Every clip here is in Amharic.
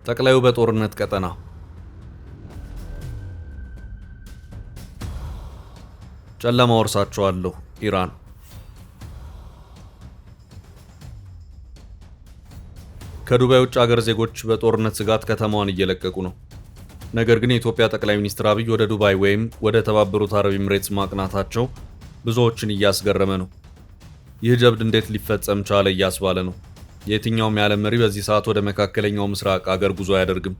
ጠቅላዩ በጦርነት ቀጠና ጨለማ ወርሳቸዋለሁ። ኢራን ከዱባይ ውጭ ሀገር ዜጎች በጦርነት ስጋት ከተማዋን እየለቀቁ ነው። ነገር ግን የኢትዮጵያ ጠቅላይ ሚኒስትር አብይ ወደ ዱባይ ወይም ወደ ተባበሩት አረብ ኤምሬትስ ማቅናታቸው ብዙዎችን እያስገረመ ነው። ይህ ጀብድ እንዴት ሊፈጸም ቻለ እያስባለ ነው። የትኛውም የዓለም መሪ በዚህ ሰዓት ወደ መካከለኛው ምስራቅ አገር ጉዞ አያደርግም።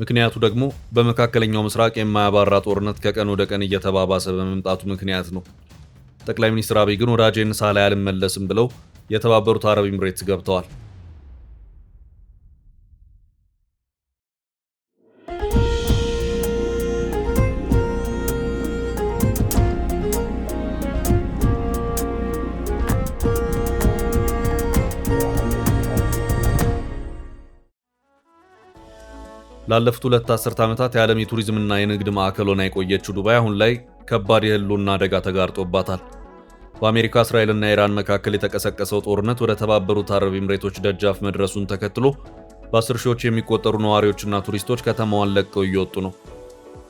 ምክንያቱ ደግሞ በመካከለኛው ምስራቅ የማያባራ ጦርነት ከቀን ወደ ቀን እየተባባሰ በመምጣቱ ምክንያት ነው። ጠቅላይ ሚኒስትር አብይ ግን ወዳጄን ሳላይ አልመለስም ብለው የተባበሩት አረብ ኤምሬትስ ገብተዋል። ላለፉት 2 አስርት ዓመታት የዓለም የቱሪዝምና የንግድ ማዕከል ሆና የቆየችው ዱባይ አሁን ላይ ከባድ የህልውና አደጋ ተጋርጦባታል። በአሜሪካ እስራኤልና ኢራን መካከል የተቀሰቀሰው ጦርነት ወደ ተባበሩት አረብ ኤምሬቶች ደጃፍ መድረሱን ተከትሎ በ10 ሺዎች የሚቆጠሩ ነዋሪዎችና ቱሪስቶች ከተማዋን ለቀው እየወጡ ነው።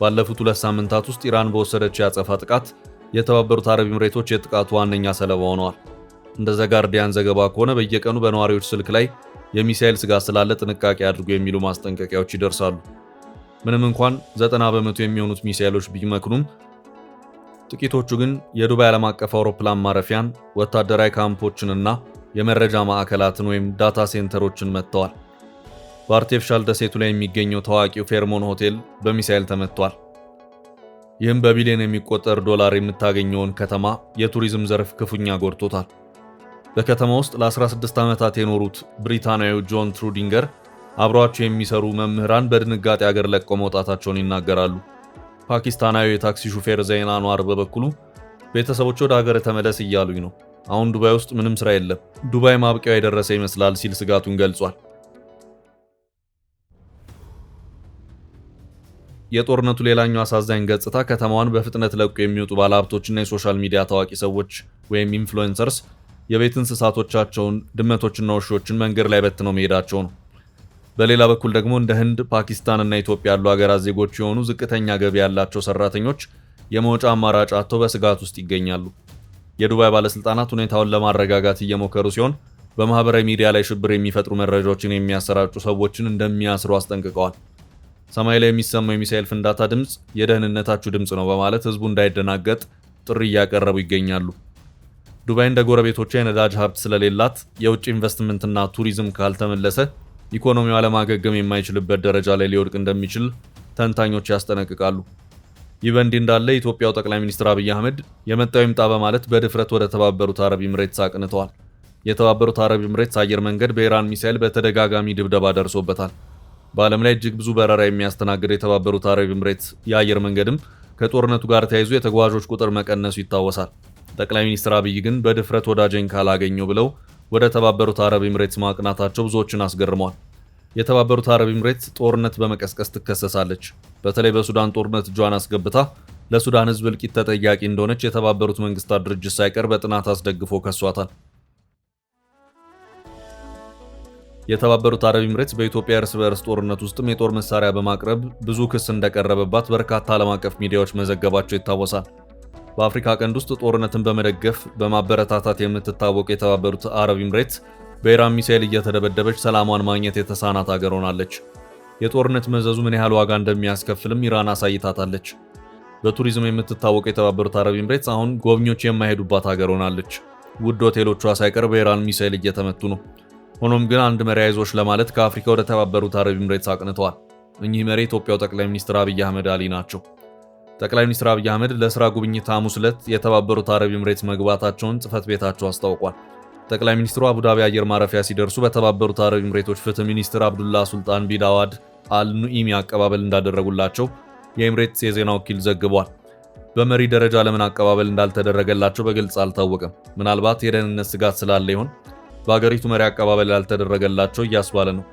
ባለፉት 2 ሳምንታት ውስጥ ኢራን በወሰደችው የአጸፋ ጥቃት የተባበሩት አረብ ኤምሬቶች የጥቃቱ ዋነኛ ሰለባ ሆነዋል። እንደ ዘ ጋርዲያን ዘገባ ከሆነ በየቀኑ በነዋሪዎች ስልክ ላይ የሚሳኤል ስጋት ስላለ ጥንቃቄ አድርጉ የሚሉ ማስጠንቀቂያዎች ይደርሳሉ። ምንም እንኳን 90 በመቶ የሚሆኑት ሚሳኤሎች ቢመክኑም ጥቂቶቹ ግን የዱባይ ዓለም አቀፍ አውሮፕላን ማረፊያን፣ ወታደራዊ ካምፖችንና የመረጃ ማዕከላትን ወይም ዳታ ሴንተሮችን መጥተዋል። በአርቲፊሻል ደሴቱ ላይ የሚገኘው ታዋቂው ፌርሞን ሆቴል በሚሳኤል ተመቷል። ይህም በቢሊዮን የሚቆጠር ዶላር የምታገኘውን ከተማ የቱሪዝም ዘርፍ ክፉኛ ጎድቶታል። በከተማ ውስጥ ለ16 ዓመታት የኖሩት ብሪታንያዊው ጆን ትሩዲንገር አብሯቸው የሚሰሩ መምህራን በድንጋጤ አገር ለቀው መውጣታቸውን ይናገራሉ። ፓኪስታናዊ የታክሲ ሹፌር ዘይን አንዋር በበኩሉ ቤተሰቦች ወደ ሀገር ተመለስ እያሉኝ ነው፣ አሁን ዱባይ ውስጥ ምንም ስራ የለም፣ ዱባይ ማብቂያው የደረሰ ይመስላል ሲል ስጋቱን ገልጿል። የጦርነቱ ሌላኛው አሳዛኝ ገጽታ ከተማዋን በፍጥነት ለቆ የሚወጡ ባለሀብቶችና የሶሻል ሚዲያ ታዋቂ ሰዎች ወይም ኢንፍሉዌንሰርስ የቤት እንስሳቶቻቸውን ድመቶችና ውሾችን መንገድ ላይ በትነው መሄዳቸው ነው። በሌላ በኩል ደግሞ እንደ ህንድ፣ ፓኪስታን እና ኢትዮጵያ ያሉ ሀገራት ዜጎች የሆኑ ዝቅተኛ ገቢ ያላቸው ሰራተኞች የመውጫ አማራጭ አጥተው በስጋት ውስጥ ይገኛሉ። የዱባይ ባለስልጣናት ሁኔታውን ለማረጋጋት እየሞከሩ ሲሆን በማህበራዊ ሚዲያ ላይ ሽብር የሚፈጥሩ መረጃዎችን የሚያሰራጩ ሰዎችን እንደሚያስሩ አስጠንቅቀዋል። ሰማይ ላይ የሚሰማው የሚሳኤል ፍንዳታ ድምፅ የደህንነታችሁ ድምፅ ነው በማለት ህዝቡ እንዳይደናገጥ ጥሪ እያቀረቡ ይገኛሉ። ዱባይ እንደ ጎረቤቶቿ የነዳጅ ሀብት ስለሌላት የውጭ ኢንቨስትመንትና ቱሪዝም ካልተመለሰ ኢኮኖሚዋ ለማገገም የማይችልበት ደረጃ ላይ ሊወድቅ እንደሚችል ተንታኞች ያስጠነቅቃሉ። ይህ በእንዲህ እንዳለ የኢትዮጵያው ጠቅላይ ሚኒስትር አብይ አህመድ የመጣው ይምጣ በማለት በድፍረት ወደ ተባበሩት አረብ ኤምሬትስ አቅንተዋል። የተባበሩት አረብ ኤምሬትስ አየር መንገድ በኢራን ሚሳኤል በተደጋጋሚ ድብደባ ደርሶበታል። በዓለም ላይ እጅግ ብዙ በረራ የሚያስተናግድ የተባበሩት አረብ ኤምሬትስ የአየር መንገድም ከጦርነቱ ጋር ተያይዞ የተጓዦች ቁጥር መቀነሱ ይታወሳል። ጠቅላይ ሚኒስትር አብይ ግን በድፍረት ወዳጄን ካላገኘው ብለው ወደ ተባበሩት አረብ ኤምሬትስ ማቅናታቸው ብዙዎችን አስገርመዋል። የተባበሩት አረብ ኤምሬትስ ጦርነት በመቀስቀስ ትከሰሳለች። በተለይ በሱዳን ጦርነት እጇን አስገብታ ለሱዳን ሕዝብ እልቂት ተጠያቂ እንደሆነች የተባበሩት መንግስታት ድርጅት ሳይቀር በጥናት አስደግፎ ከሷታል። የተባበሩት አረብ ኤምሬትስ በኢትዮጵያ እርስ በርስ ጦርነት ውስጥም የጦር መሳሪያ በማቅረብ ብዙ ክስ እንደቀረበባት በርካታ ዓለም አቀፍ ሚዲያዎች መዘገባቸው ይታወሳል። በአፍሪካ ቀንድ ውስጥ ጦርነትን በመደገፍ በማበረታታት የምትታወቅ የተባበሩት አረብ ኤምሬትስ በኢራን ሚሳኤል እየተደበደበች ሰላሟን ማግኘት የተሳናት ሀገር ሆናለች። የጦርነት መዘዙ ምን ያህል ዋጋ እንደሚያስከፍልም ኢራን አሳይታታለች። በቱሪዝም የምትታወቅ የተባበሩት አረብ ኤምሬትስ አሁን ጎብኚዎች የማይሄዱባት ሀገር ሆናለች። ውድ ሆቴሎቿ ሳይቀር በኢራን ሚሳኤል እየተመቱ ነው። ሆኖም ግን አንድ መሪ አይዞሽ ለማለት ከአፍሪካ ወደ ተባበሩት አረብ ኤምሬትስ አቅንተዋል። እኚህ መሪ የኢትዮጵያው ጠቅላይ ሚኒስትር አብይ አህመድ አሊ ናቸው። ጠቅላይ ሚኒስትር አብይ አህመድ ለስራ ጉብኝት ሐሙስ ዕለት የተባበሩት አረብ ኤምሬትስ መግባታቸውን ጽህፈት ቤታቸው አስታውቋል። ጠቅላይ ሚኒስትሩ አቡዳቢ አየር ማረፊያ ሲደርሱ በተባበሩት አረብ ኤምሬቶች ፍትህ ሚኒስትር አብዱላ ሱልጣን ቢን አዋድ አል ኑኢሚ አቀባበል እንዳደረጉላቸው የኤምሬትስ የዜና ወኪል ዘግቧል። በመሪ ደረጃ ለምን አቀባበል እንዳልተደረገላቸው በግልጽ አልታወቀም። ምናልባት የደህንነት ስጋት ስላለ ይሆን በአገሪቱ መሪ አቀባበል ያልተደረገላቸው እያስባለ ነው።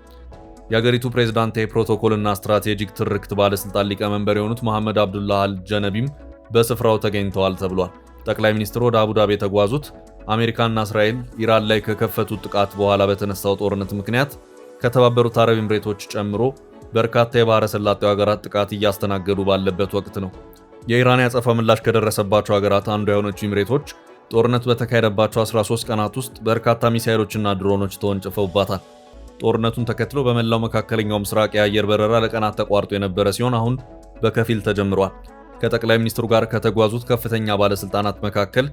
የአገሪቱ ፕሬዝዳንታዊ ፕሮቶኮልና ስትራቴጂክ ትርክት ባለስልጣን ሊቀመንበር የሆኑት መሐመድ አብዱላህ አልጀነቢም በስፍራው ተገኝተዋል ተብሏል። ጠቅላይ ሚኒስትሩ ወደ አቡዳቢ የተጓዙት አሜሪካና እስራኤል ኢራን ላይ ከከፈቱት ጥቃት በኋላ በተነሳው ጦርነት ምክንያት ከተባበሩት አረብ ኤምሬቶች ጨምሮ በርካታ የባህረ ሰላጤው ሀገራት ጥቃት እያስተናገዱ ባለበት ወቅት ነው። የኢራን ያጸፋ ምላሽ ከደረሰባቸው ሀገራት አንዱ የሆነችው ኤምሬቶች ጦርነት በተካሄደባቸው 13 ቀናት ውስጥ በርካታ ሚሳኤሎችና ድሮኖች ተወንጭፈውባታል። ጦርነቱን ተከትሎ በመላው መካከለኛው ምስራቅ የአየር በረራ ለቀናት ተቋርጦ የነበረ ሲሆን አሁን በከፊል ተጀምሯል። ከጠቅላይ ሚኒስትሩ ጋር ከተጓዙት ከፍተኛ ባለስልጣናት መካከል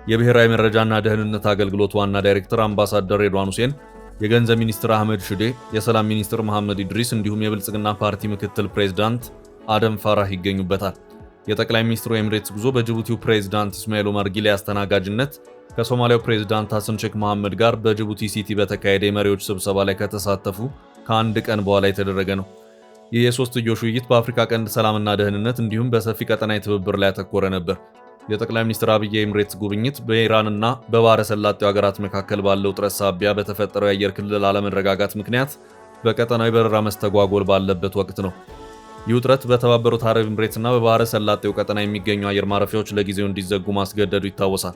የብሔራዊ መረጃና ደህንነት አገልግሎት ዋና ዳይሬክተር አምባሳደር ሬድዋን ሁሴን፣ የገንዘብ ሚኒስትር አህመድ ሽዴ፣ የሰላም ሚኒስትር መሐመድ ኢድሪስ እንዲሁም የብልጽግና ፓርቲ ምክትል ፕሬዝዳንት አደም ፋራህ ይገኙበታል። የጠቅላይ ሚኒስትሩ ኤምሬትስ ጉዞ በጅቡቲው ፕሬዝዳንት ኢስማኤል ኦማር ጊሌ አስተናጋጅነት ከሶማሊያው ፕሬዝዳንት ሐሰን ሼክ መሐመድ ጋር በጅቡቲ ሲቲ በተካሄደ የመሪዎች ስብሰባ ላይ ከተሳተፉ ከአንድ ቀን በኋላ የተደረገ ነው። ይህ የሶስትዮሽ ውይይት በአፍሪካ ቀንድ ሰላምና ደህንነት እንዲሁም በሰፊ ቀጠናዊ ትብብር ላይ ያተኮረ ነበር። የጠቅላይ ሚኒስትር አብይ የኤምሬትስ ጉብኝት በኢራንና በባህረ ሰላጤው ሀገራት መካከል ባለው ውጥረት ሳቢያ በተፈጠረው የአየር ክልል አለመረጋጋት ምክንያት በቀጠናዊ በረራ መስተጓጎል ባለበት ወቅት ነው። ይህ ውጥረት በተባበሩት አረብ ኤምሬትስና በባህረ ሰላጤው ቀጠና የሚገኙ አየር ማረፊያዎች ለጊዜው እንዲዘጉ ማስገደዱ ይታወሳል።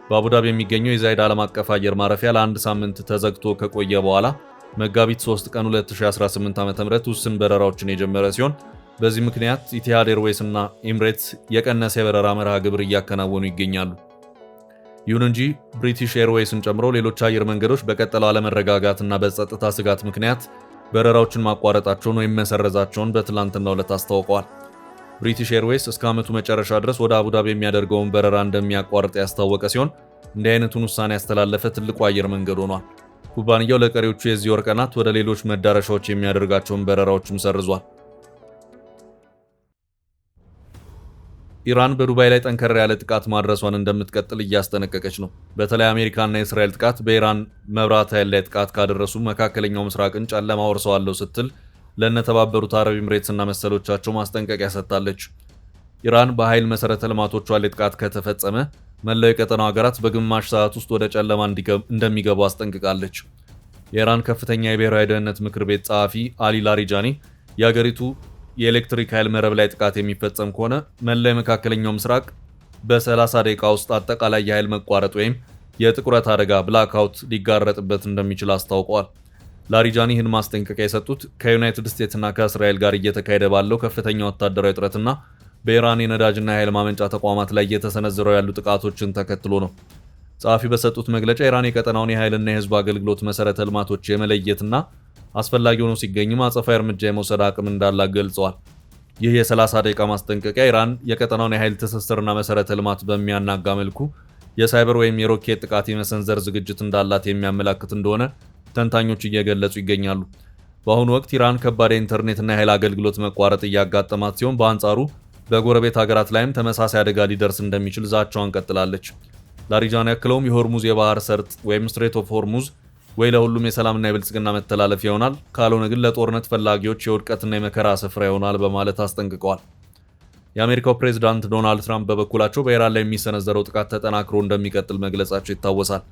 በአቡዳቢ የሚገኘው የዛይድ ዓለም አቀፍ አየር ማረፊያ ለአንድ ሳምንት ተዘግቶ ከቆየ በኋላ መጋቢት 3 ቀን 2018 ዓ.ም ውስን በረራዎችን የጀመረ ሲሆን በዚህ ምክንያት ኢቲሃድ ኤርዌይስ እና ኤምሬትስ የቀነሰ የበረራ መርሃ ግብር እያከናወኑ ይገኛሉ። ይሁን እንጂ ብሪቲሽ ኤርዌይስን ጨምሮ ሌሎች አየር መንገዶች በቀጠለው አለመረጋጋትና በጸጥታ ስጋት ምክንያት በረራዎችን ማቋረጣቸውን ወይም መሰረዛቸውን በትላንትናው ዕለት አስታውቀዋል። ብሪቲሽ ኤርዌይስ እስከ ዓመቱ መጨረሻ ድረስ ወደ አቡዳቢ የሚያደርገውን በረራ እንደሚያቋርጥ ያስታወቀ ሲሆን እንዲህ አይነቱን ውሳኔ ያስተላለፈ ትልቁ አየር መንገድ ሆኗል። ኩባንያው ለቀሪዎቹ የዚህ ወር ቀናት ወደ ሌሎች መዳረሻዎች የሚያደርጋቸውን በረራዎችም ሰርዟል። ኢራን በዱባይ ላይ ጠንከር ያለ ጥቃት ማድረሷን እንደምትቀጥል እያስጠነቀቀች ነው። በተለይ አሜሪካና የእስራኤል ጥቃት በኢራን መብራት ኃይል ላይ ጥቃት ካደረሱ መካከለኛው ምስራቅን ጨለማ ወርሰዋለሁ ስትል ለነተባበሩት አረብ ኤምሬትስና መሰሎቻቸው ማስጠንቀቂያ ሰጥታለች። ኢራን በኃይል መሰረተ ልማቶቿ ላይ ጥቃት ከተፈጸመ መላው የቀጠናው ሀገራት በግማሽ ሰዓት ውስጥ ወደ ጨለማ እንደሚገቡ አስጠንቅቃለች። የኢራን ከፍተኛ የብሔራዊ ደህንነት ምክር ቤት ጸሐፊ አሊ ላሪጃኒ የአገሪቱ የኤሌክትሪክ ኃይል መረብ ላይ ጥቃት የሚፈጸም ከሆነ መላው የመካከለኛው ምስራቅ በ30 ደቂቃ ውስጥ አጠቃላይ የኃይል መቋረጥ ወይም የጥቁረት አደጋ ብላክአውት ሊጋረጥበት እንደሚችል አስታውቀዋል። ላሪጃኒ ይህን ማስጠንቀቂያ የሰጡት ከዩናይትድ ስቴትስና ከእስራኤል ጋር እየተካሄደ ባለው ከፍተኛ ወታደራዊ ጥረትና በኢራን የነዳጅና የኃይል ማመንጫ ተቋማት ላይ እየተሰነዘሩ ያሉ ጥቃቶችን ተከትሎ ነው። ጸሐፊ በሰጡት መግለጫ ኢራን የቀጠናውን የኃይልና የህዝብ አገልግሎት መሰረተ ልማቶች የመለየትና አስፈላጊ ሆኖ ሲገኝም አጸፋዊ እርምጃ የመውሰድ አቅም እንዳላት ገልጸዋል። ይህ የ30 ደቂቃ ማስጠንቀቂያ ኢራን የቀጠናውን የኃይል ትስስርና መሰረተ ልማት በሚያናጋ መልኩ የሳይበር ወይም የሮኬት ጥቃት የመሰንዘር ዝግጅት እንዳላት የሚያመላክት እንደሆነ ተንታኞች እየገለጹ ይገኛሉ። በአሁኑ ወቅት ኢራን ከባድ የኢንተርኔትና የኃይል አገልግሎት መቋረጥ እያጋጠማት ሲሆን በአንጻሩ በጎረቤት ሀገራት ላይም ተመሳሳይ አደጋ ሊደርስ እንደሚችል ዛቻዋን ቀጥላለች። ላሪጃኒ ያክለውም የሆርሙዝ የባህር ሰርጥ ወይም ስትሬት ኦፍ ሆርሙዝ ወይ ለሁሉም የሰላምና የብልጽግና መተላለፊያ ይሆናል፣ ካልሆነ ግን ለጦርነት ፈላጊዎች የውድቀትና የመከራ ስፍራ ይሆናል በማለት አስጠንቅቀዋል። የአሜሪካው ፕሬዝዳንት ዶናልድ ትራምፕ በበኩላቸው በኢራን ላይ የሚሰነዘረው ጥቃት ተጠናክሮ እንደሚቀጥል መግለጻቸው ይታወሳል።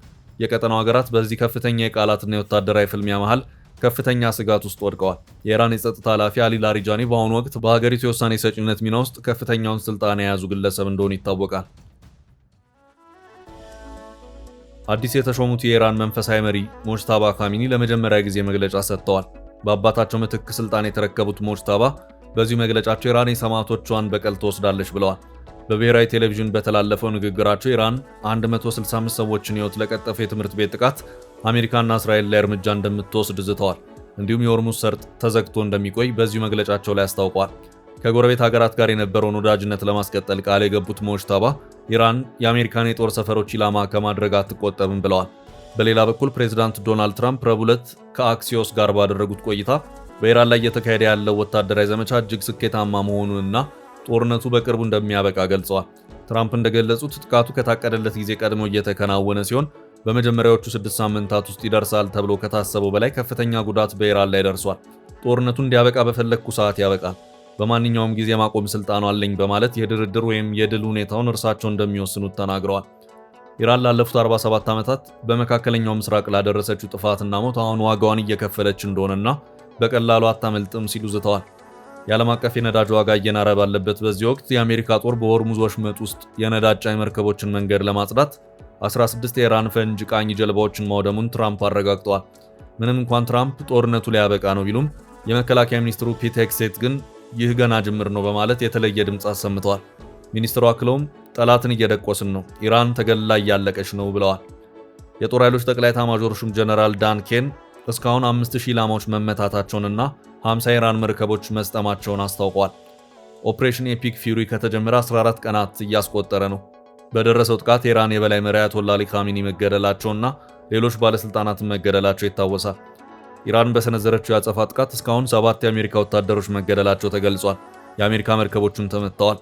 የቀጠናው ሀገራት በዚህ ከፍተኛ የቃላትና የወታደራዊ ፍልሚያ መሃል ከፍተኛ ስጋት ውስጥ ወድቀዋል። የኢራን የጸጥታ ኃላፊ አሊ ላሪጃኒ በአሁኑ ወቅት በሀገሪቱ የውሳኔ ሰጪነት ሚና ውስጥ ከፍተኛውን ስልጣን የያዙ ግለሰብ እንደሆኑ ይታወቃል። አዲስ የተሾሙት የኢራን መንፈሳዊ መሪ ሞጅታባ ካሚኒ ለመጀመሪያ ጊዜ መግለጫ ሰጥተዋል። በአባታቸው ምትክ ስልጣን የተረከቡት ሞጅታባ በዚህ መግለጫቸው ኢራን የሰማዕቶቿን በቀል ትወስዳለች ብለዋል። በብሔራዊ ቴሌቪዥን በተላለፈው ንግግራቸው ኢራን 165 ሰዎችን ሕይወት ለቀጠፈ የትምህርት ቤት ጥቃት አሜሪካና እስራኤል ላይ እርምጃ እንደምትወስድ ዝተዋል። እንዲሁም የሆርሙዝ ሰርጥ ተዘግቶ እንደሚቆይ በዚሁ መግለጫቸው ላይ አስታውቀዋል። ከጎረቤት ሀገራት ጋር የነበረውን ወዳጅነት ለማስቀጠል ቃል የገቡት ሞጅታባ ኢራን የአሜሪካን የጦር ሰፈሮች ኢላማ ከማድረግ አትቆጠብም ብለዋል። በሌላ በኩል ፕሬዝዳንት ዶናልድ ትራምፕ ረቡዕ ዕለት ከአክሲዮስ ጋር ባደረጉት ቆይታ በኢራን ላይ እየተካሄደ ያለው ወታደራዊ ዘመቻ እጅግ ስኬታማ መሆኑንና ጦርነቱ በቅርቡ እንደሚያበቃ ገልጸዋል። ትራምፕ እንደገለጹት ጥቃቱ ከታቀደለት ጊዜ ቀድሞ እየተከናወነ ሲሆን በመጀመሪያዎቹ 6 ሳምንታት ውስጥ ይደርሳል ተብሎ ከታሰበው በላይ ከፍተኛ ጉዳት በኢራን ላይ ደርሷል። ጦርነቱ እንዲያበቃ በፈለግኩ ሰዓት ያበቃል፣ በማንኛውም ጊዜ ማቆም ስልጣኑ አለኝ በማለት የድርድር ወይም የድል ሁኔታውን እርሳቸው እንደሚወስኑት ተናግረዋል። ኢራን ላለፉት 47 ዓመታት በመካከለኛው ምስራቅ ላደረሰችው ጥፋትና ሞት አሁን ዋጋዋን እየከፈለች እንደሆነና በቀላሉ አታመልጥም ሲሉ ዝተዋል። የዓለም አቀፍ የነዳጅ ዋጋ እየናረ ባለበት በዚህ ወቅት የአሜሪካ ጦር በሆርሙዝ ወሽመጥ ውስጥ የነዳጅ ጫኝ መርከቦችን መንገድ ለማጽዳት 16 የኢራን ፈንጅ ቃኝ ጀልባዎችን ማውደሙን ትራምፕ አረጋግጠዋል። ምንም እንኳን ትራምፕ ጦርነቱ ሊያበቃ ነው ቢሉም የመከላከያ ሚኒስትሩ ፒት ሄግሴት ግን ይህ ገና ጅምር ነው በማለት የተለየ ድምፅ አሰምተዋል። ሚኒስትሩ አክለውም ጠላትን እየደቆስን ነው፣ ኢራን ተገላ እያለቀች ነው ብለዋል። የጦር ኃይሎች ጠቅላይ ኤታማዦር ሹም ጀነራል ዳን ኬን እስካሁን 5000 ኢላማዎች መመታታቸውንና 50 የኢራን መርከቦች መስጠማቸውን አስታውቀዋል። ኦፕሬሽን ኤፒክ ፊውሪ ከተጀመረ 14 ቀናት እያስቆጠረ ነው። በደረሰው ጥቃት የኢራን የበላይ መሪ አያቶላህ አሊ ካሚኒ መገደላቸውና ሌሎች ባለስልጣናትን መገደላቸው ይታወሳል። ኢራን በሰነዘረችው ያጸፋ ጥቃት እስካሁን 7 የአሜሪካ ወታደሮች መገደላቸው ተገልጿል። የአሜሪካ መርከቦችም ተመትተዋል።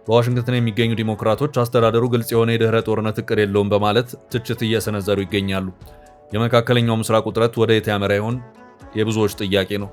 በዋሽንግተን የሚገኙ ዲሞክራቶች አስተዳደሩ ግልጽ የሆነ የድህረ ጦርነት እቅድ የለውም በማለት ትችት እየሰነዘሩ ይገኛሉ። የመካከለኛው ምስራቅ ውጥረት ወደ የት ያመራ ይሆን? የብዙዎች ጥያቄ ነው።